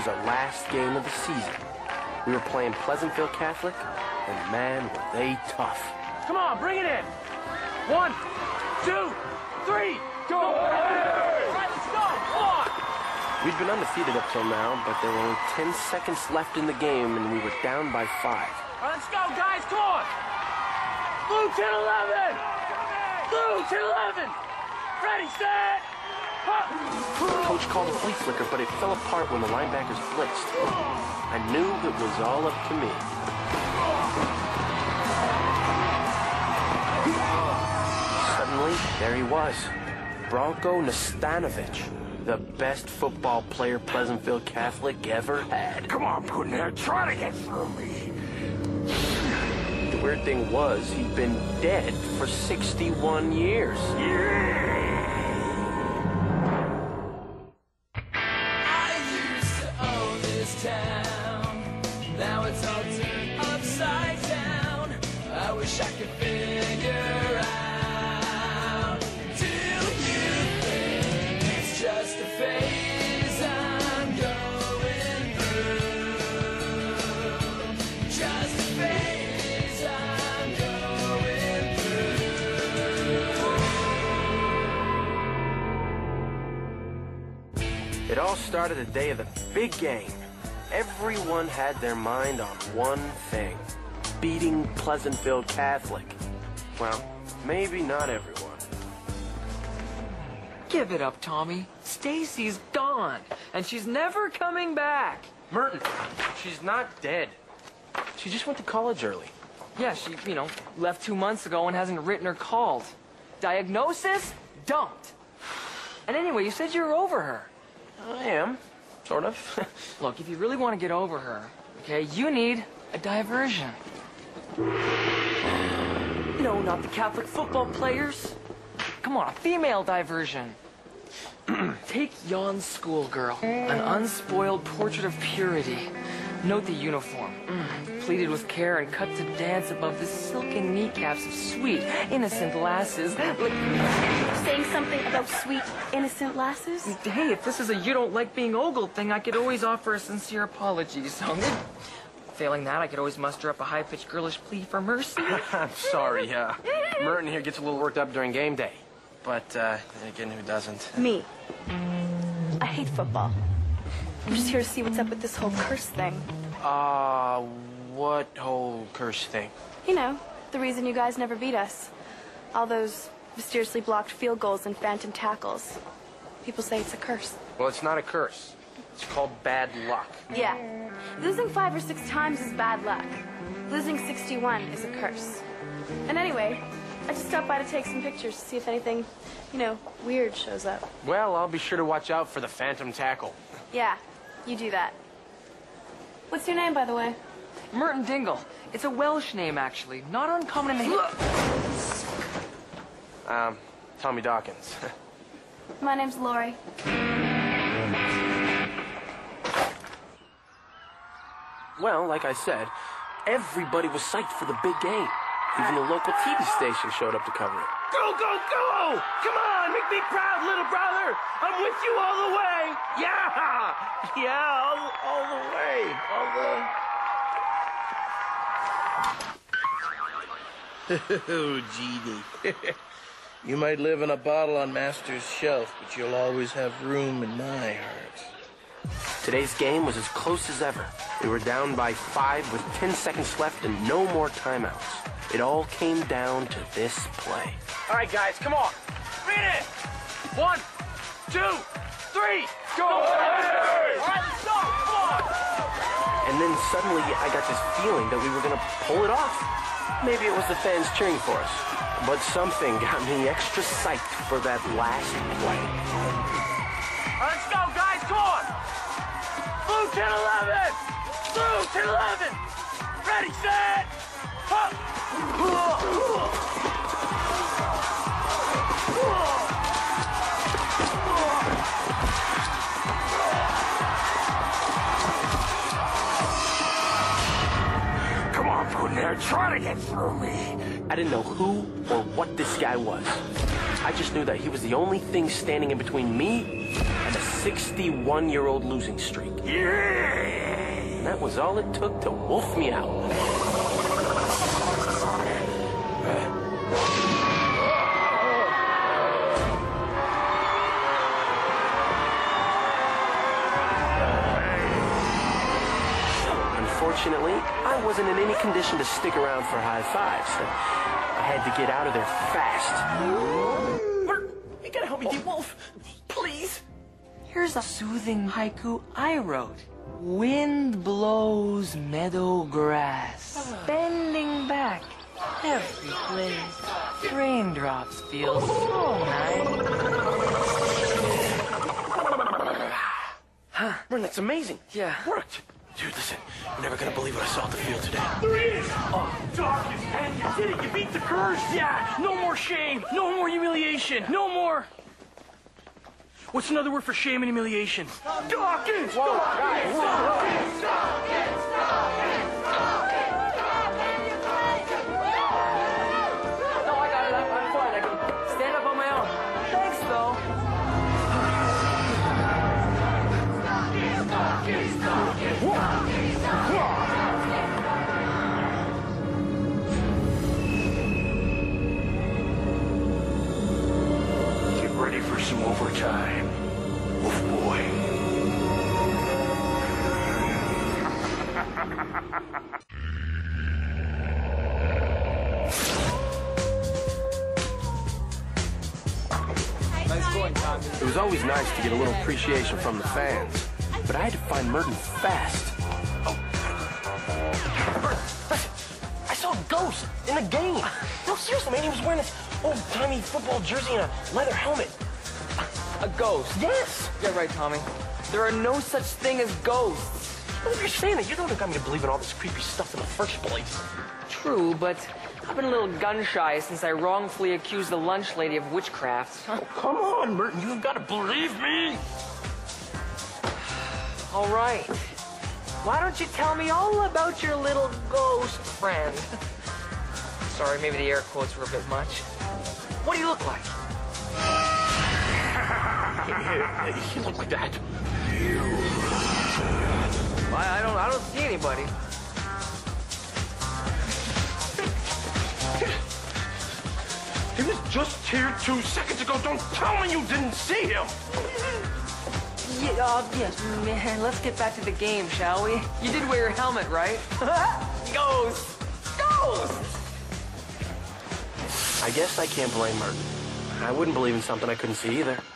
was our last game of the season. We were playing Pleasantville Catholic, and man, were they tough. Come on, bring it in. 1, 2, 3, go! All right, let's go, come on! We'd been undefeated up till now, but there were only 10 seconds left in the game, and we were down by 5. All right, let's go, guys, come on! Blue 10, 11! Blue 10, 11! Ready, set! Coach called a flea flicker, but it fell apart when the linebackers blitzed. I knew it was all up to me. Suddenly, there he was. Bronco Nastanovich, the best football player Pleasantville Catholic ever had. Come on, Putner, try to get through me. The weird thing was, he'd been dead for 61 years. Now it's all turned upside down. I wish I could figure out. Do you think it's just a phase I'm going through? Just a phase I'm going through. It all started the day of the big game. Everyone had their mind on one thing: beating Pleasantville Catholic. Well, maybe not everyone. Give it up, Tommy. Stacy's gone, and she's never coming back. Merton, she's not dead. She just went to college early. Yeah, she, left 2 months ago and hasn't written or called. Diagnosis? Dumped. And anyway, you said you were over her. I am. Sort of. Look, if you really want to get over her, okay, you need a diversion. No, not the Catholic football players. Come on, a female diversion. Take Jan's schoolgirl, an unspoiled portrait of purity. Note the uniform, pleated with care and cut to dance above the silken kneecaps of sweet, innocent lasses. Saying something about sweet, innocent lasses? Hey, if this is a you don't like being ogled thing, I could always offer a sincere apology. So, failing that, I could always muster up a high-pitched girlish plea for mercy. I'm sorry, Merton here gets a little worked up during game day. But, again, who doesn't? Me. I hate football. I'm just here to see what's up with this whole curse thing. What whole curse thing? You know, the reason you guys never beat us. All those mysteriously blocked field goals and phantom tackles. People say it's a curse. Well, it's not a curse. It's called bad luck. Yeah. Losing 5 or 6 times is bad luck. Losing 61 is a curse. And anyway, I just stopped by to take some pictures to see if anything, weird shows up. Well, I'll be sure to watch out for the phantom tackle. Yeah, you do that. What's your name, by the way? Merton Dingle. It's a Welsh name, actually. Not uncommon in the... Tommy Dawkins. My name's Lori. Well, like I said, everybody was psyched for the big game. Even the local TV station showed up to cover it. Go, go, go! Come on, make me proud, little brother! I'm with you all the way! Yeah! Yeah, all the way. Oh, Jeannie. You might live in a bottle on Master's shelf, but you'll always have room in my heart. Today's game was as close as ever. We were down by 5 with 10 seconds left and no more timeouts. It all came down to this play. All right, guys, come on. Read it! 1, 2, 3, go! All right, let's go, come on! And then suddenly I got this feeling that we were going to pull it off. Maybe it was the fans cheering for us, but something got me extra psyched for that last play. All right, let's go, guys, come on! Blue 10, 11! Blue 10, 11! Ready, set! Up! Come on, Putner, try to get through me. I didn't know who or what this guy was. I just knew that he was the only thing standing in between me and a 61-year-old losing streak. And that was all it took to wolf me out. Unfortunately, I wasn't in any condition to stick around for high fives. I had to get out of there fast. Bert, you gotta help me, D-Wolf. Please. Here's a soothing haiku I wrote. Wind blows meadow grass, bending back every place. Raindrops feel so nice. Bert, that's amazing. Yeah. Worked. Dude, listen, you're never gonna believe what I saw at the field today. There he is! Oh, darkness, man, you did it! You beat the curse! Yeah, no more shame, no more humiliation, no more. What's another word for shame and humiliation? Dawkins! Whoa, guys, No, I got it. I'm fine. I can stand up on my own. Thanks, though. Get ready for some overtime, Wolf Boy. Nice going, Tommy. It was always nice to get a little appreciation from the fans, but I had to find Merton fast. Oh. Bert, listen, I saw a ghost in the game. No, seriously, man, he was wearing this old-timey football jersey and a leather helmet. A ghost? Yes! Yeah, right, Tommy. There are no such thing as ghosts. Well, if you're saying that, you're the one who got me to believe in all this creepy stuff in the first place. True, but I've been a little gun-shy since I wrongfully accused the lunch lady of witchcraft. Oh, come on, Merton, you've got to believe me. All right. Why don't you tell me all about your little ghost friend? Sorry, maybe the air quotes were a bit much. What do you look like? You look like that. I don't see anybody. He was just here 2 seconds ago. Don't tell me you didn't see him. Yeah, yes, man, let's get back to the game, shall we? You did wear your helmet, right? Ghost! Ghost! I guess I can't blame Merton. I wouldn't believe in something I couldn't see either.